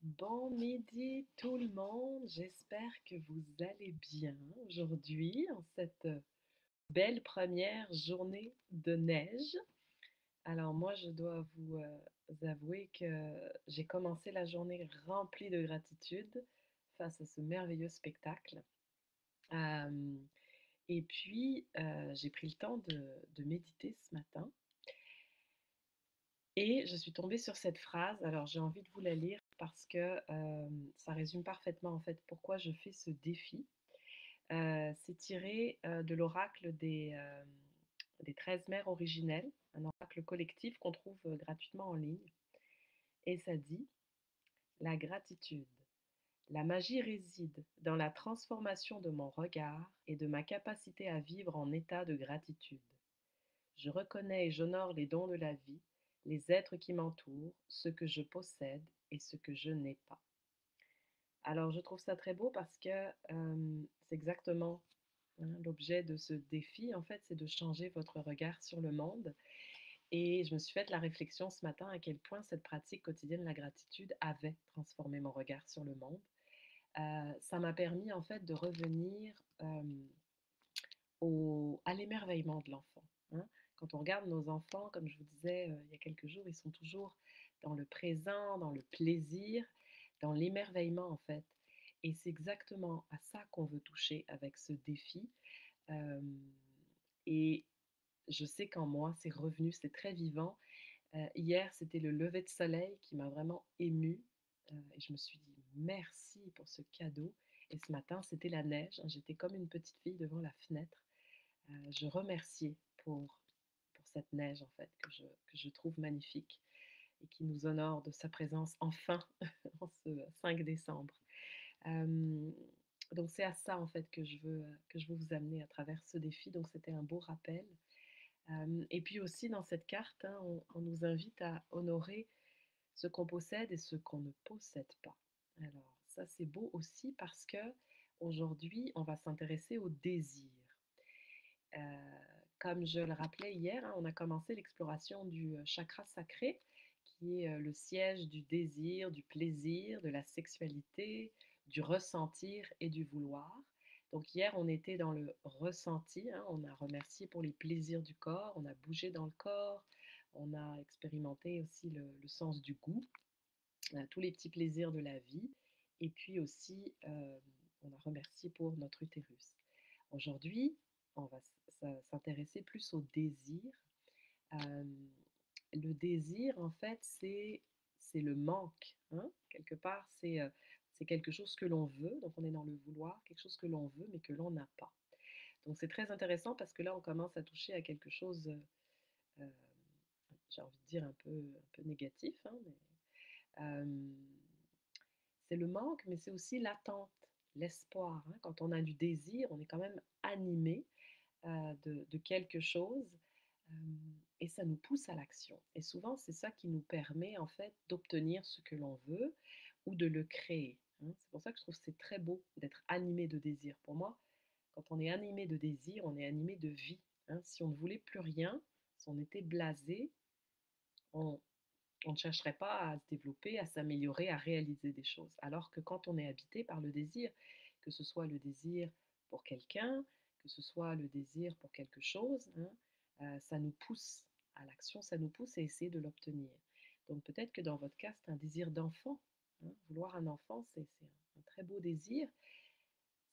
Bon midi tout le monde, j'espère que vous allez bien aujourd'hui en cette belle première journée de neige. Alors moi je dois vous avouer que j'ai commencé la journée remplie de gratitude face à ce merveilleux spectacle. Euh, et puis j'ai pris le temps de méditer ce matin et je suis tombée sur cette phrase. Alors j'ai envie de vous la lire parce que ça résume parfaitement en fait pourquoi je fais ce défi. C'est tiré de l'oracle des 13 mères originelles, un oracle collectif qu'on trouve gratuitement en ligne. Et ça dit: la gratitude. La magie réside dans la transformation de mon regard et de ma capacité à vivre en état de gratitude. Je reconnais et j'honore les dons de la vie, les êtres qui m'entourent, ce que je possède et ce que je n'ai pas. Alors je trouve ça très beau parce que c'est exactement l'objet de ce défi, en fait, c'est de changer votre regard sur le monde. Et je me suis fait la réflexion ce matin à quel point cette pratique quotidienne de la gratitude avait transformé mon regard sur le monde. Ça m'a permis en fait de revenir à l'émerveillement de l'enfant, hein. Quand on regarde nos enfants, comme je vous disais il y a quelques jours, ils sont toujours dans le présent, dans le plaisir, dans l'émerveillement en fait. Et c'est exactement à ça qu'on veut toucher avec ce défi. Euh, et je sais qu'en moi, c'est revenu, c'est très vivant. Hier, c'était le lever de soleil qui m'a vraiment émue. Et je me suis dit merci pour ce cadeau. Et ce matin, c'était la neige, hein. J'étais comme une petite fille devant la fenêtre. Je remerciais pour cette neige, en fait, que je trouve magnifique et qui nous honore de sa présence enfin en ce 5 décembre. Euh, donc c'est à ça, en fait, que je veux vous amener à travers ce défi. Donc c'était un beau rappel. Et puis aussi dans cette carte, hein, on nous invite à honorer ce qu'on possède et ce qu'on ne possède pas. Alors ça c'est beau aussi parce que aujourd'hui on va s'intéresser au désir. Comme je le rappelais hier, hein, on a commencé l'exploration du chakra sacré, qui est le siège du désir, du plaisir, de la sexualité, du ressentir et du vouloir. Donc hier, on était dans le ressenti, hein, on a remercié pour les plaisirs du corps, on a bougé dans le corps, on a expérimenté aussi le sens du goût, tous les petits plaisirs de la vie, et puis aussi, on a remercié pour notre utérus. Aujourd'hui, on va s'intéresser plus au désir. Euh, le désir, en fait, c'est le manque, hein. Quelque part, c'est quelque chose que l'on veut, donc on est dans le vouloir, quelque chose que l'on veut mais que l'on n'a pas. Donc c'est très intéressant parce que là, on commence à toucher à quelque chose, euh, j'ai envie de dire un peu négatif, hein, mais c'est le manque, mais c'est aussi l'attente, l'espoir, hein. Quand on a du désir, on est quand même animé de quelque chose euh, et ça nous pousse à l'action. Et souvent, c'est ça qui nous permet en fait d'obtenir ce que l'on veut ou de le créer, hein. C'est pour ça que je trouve que c'est très beau d'être animé de désir. Pour moi, quand on est animé de désir, on est animé de vie, hein. Si on ne voulait plus rien, si on était blasé, on, on ne chercherait pas à se développer, à s'améliorer, à réaliser des choses. Alors que quand on est habité par le désir, que ce soit le désir pour quelqu'un, que ce soit le désir pour quelque chose, hein, ça nous pousse à l'action, ça nous pousse à essayer de l'obtenir. Donc peut-être que dans votre cas, c'est un désir d'enfant, hein. Vouloir un enfant, c'est un très beau désir.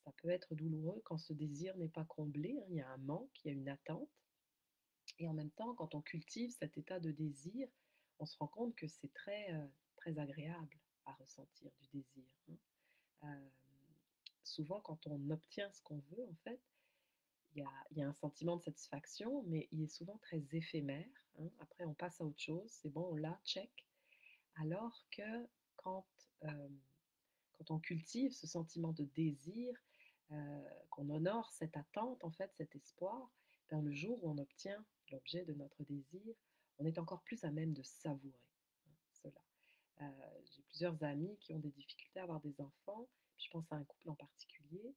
Ça peut être douloureux quand ce désir n'est pas comblé, hein. Il y a un manque, il y a une attente. Et en même temps, quand on cultive cet état de désir, on se rend compte que c'est très agréable à ressentir du désir, hein. Euh, Souvent, quand on obtient ce qu'on veut, en fait, il y a un sentiment de satisfaction, mais il est souvent très éphémère, hein. Après, on passe à autre chose, c'est bon, on l'a, check. Alors que quand, euh, quand on cultive ce sentiment de désir, qu'on honore cette attente, en fait, cet espoir, ben, le jour où on obtient l'objet de notre désir, on est encore plus à même de savourer, hein, cela. J'ai plusieurs amis qui ont des difficultés à avoir des enfants, je pense à un couple en particulier.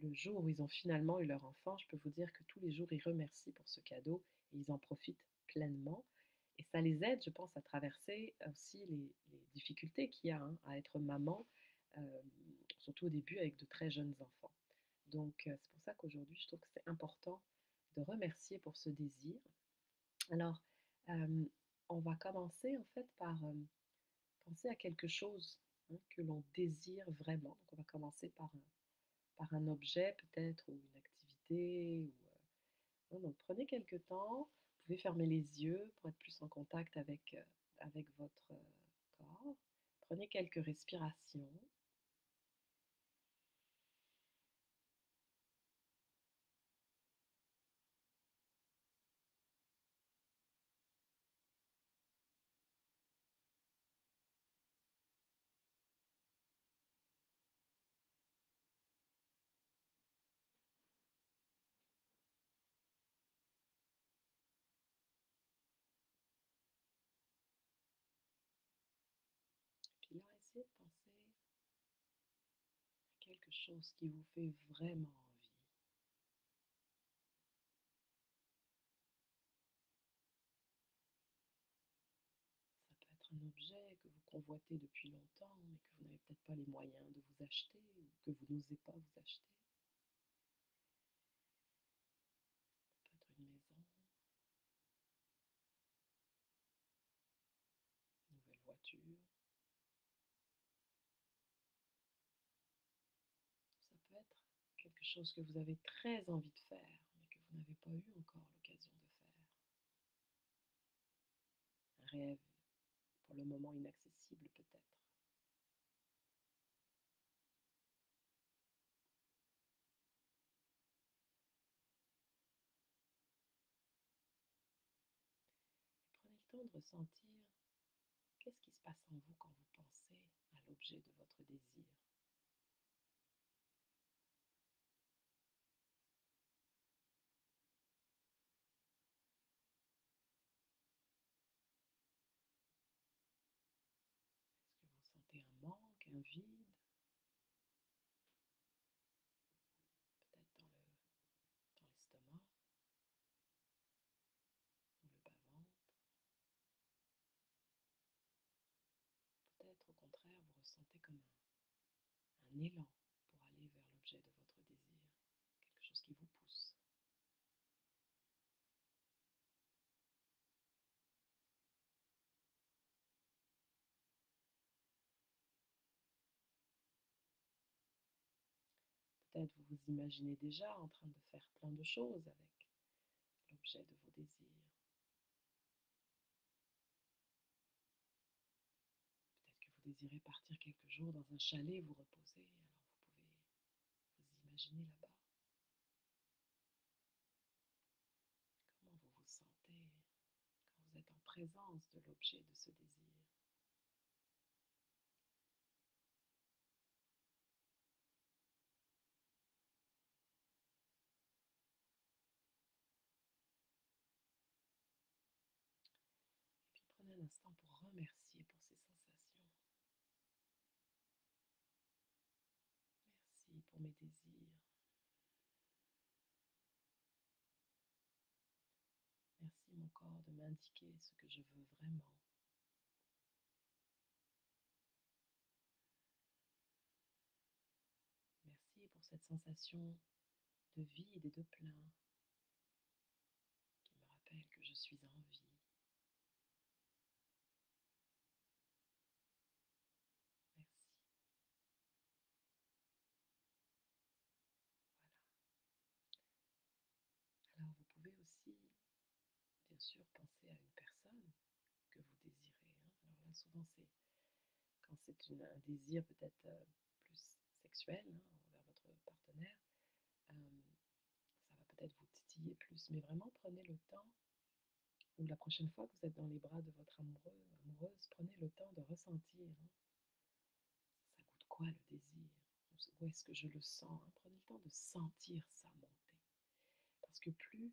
Le jour où ils ont finalement eu leur enfant, je peux vous dire que tous les jours, ils remercient pour ce cadeau et ils en profitent pleinement. Et ça les aide, je pense, à traverser aussi les difficultés qu'il y a, hein, à être maman, surtout au début avec de très jeunes enfants. Donc, c'est pour ça qu'aujourd'hui, je trouve que c'est important de remercier pour ce désir. Alors, hem, on va commencer en fait par, penser à quelque chose, hein, que l'on désire vraiment. Donc on va commencer par un objet peut-être ou une activité ou, hein, donc prenez quelque temps, vous pouvez fermer les yeux pour être plus en contact avec votre, corps. Prenez quelques respirations. Puis là, essayez de penser à quelque chose qui vous fait vraiment envie. Ça peut être un objet que vous convoitez depuis longtemps, mais que vous n'avez peut-être pas les moyens de vous acheter ou que vous n'osez pas vous acheter. Ça peut être une maison, une nouvelle voiture. Ça peut être quelque chose que vous avez très envie de faire, mais que vous n'avez pas eu encore l'occasion de faire. Un rêve pour le moment inaccessible peut-être. Et prenez le temps de ressentir qu'est-ce qui se passe en vous quand vous pensez à l'objet de votre désir. Est-ce que vous sentez un manque, un vide, peut-être dans l'estomac ou le bas-ventre? Peut-être au contraire, vous ressentez comme un élan pour aller vers l'objet de votre désir, quelque chose qui vous pousse. Peut-être vous vous imaginez déjà en train de faire plein de choses avec l'objet de vos désirs. Peut-être que vous désirez partir quelques jours dans un chalet, vous reposer, alors vous pouvez vous imaginer là-bas. Comment vous vous sentez quand vous êtes en présence de l'objet de ce désir? Et puis prenez un instant pour remercier pour ces sensations. Merci pour mes désirs. Merci mon corps de m'indiquer ce que je veux vraiment. Merci pour cette sensation de vide et de plein qui me rappelle que je suis en vie. Merci. Voilà. Alors vous pouvez aussi, bien sûr, penser à une personne que vous désirez, hein. Alors là, souvent, c'est quand c'est un désir peut-être plus sexuel, hein, envers votre partenaire, euh, ça va peut-être vous titiller plus. Mais vraiment, prenez le temps, ou la prochaine fois que vous êtes dans les bras de votre amoureux, amoureuse, prenez le temps de ressentir, hein, ça goûte quoi le désir? Où est-ce que je le sens, hein? Prenez le temps de sentir ça monter. Parce que plus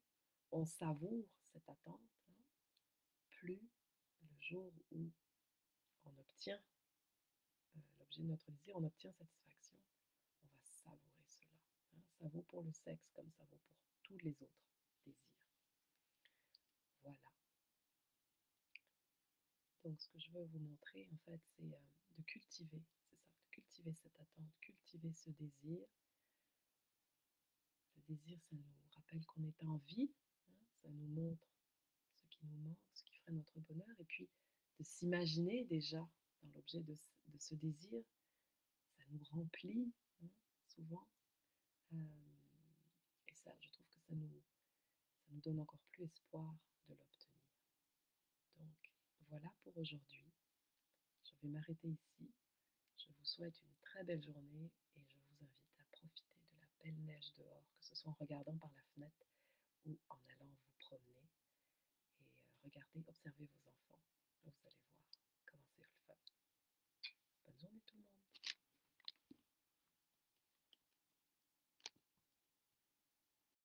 on savoure cette attente, hein, plus le jour où on obtient l'objet de notre désir, on obtient satisfaction, on va savourer cela, hein. Ça vaut pour le sexe comme ça vaut pour tous les autres désirs. Voilà. Donc ce que je veux vous montrer en fait, c'est, de cultiver, c'est ça, de cultiver cette attente, cultiver ce désir. Le désir, ça nous rappelle qu'on est en vie, hein, ça nous montre ce qui nous manque, ce qui ferait notre bonheur et puis de s'imaginer déjà dans l'objet de ce désir, ça nous remplit, hein, souvent, et ça, je trouve que ça nous donne encore plus espoir de l'obtenir. Donc voilà pour aujourd'hui. Je vais m'arrêter ici. Je vous souhaite une très belle journée et je vous invite à profiter de la belle neige dehors, que ce soit en regardant par la fenêtre ou en allant vous promener et regardez, observez vos enfants.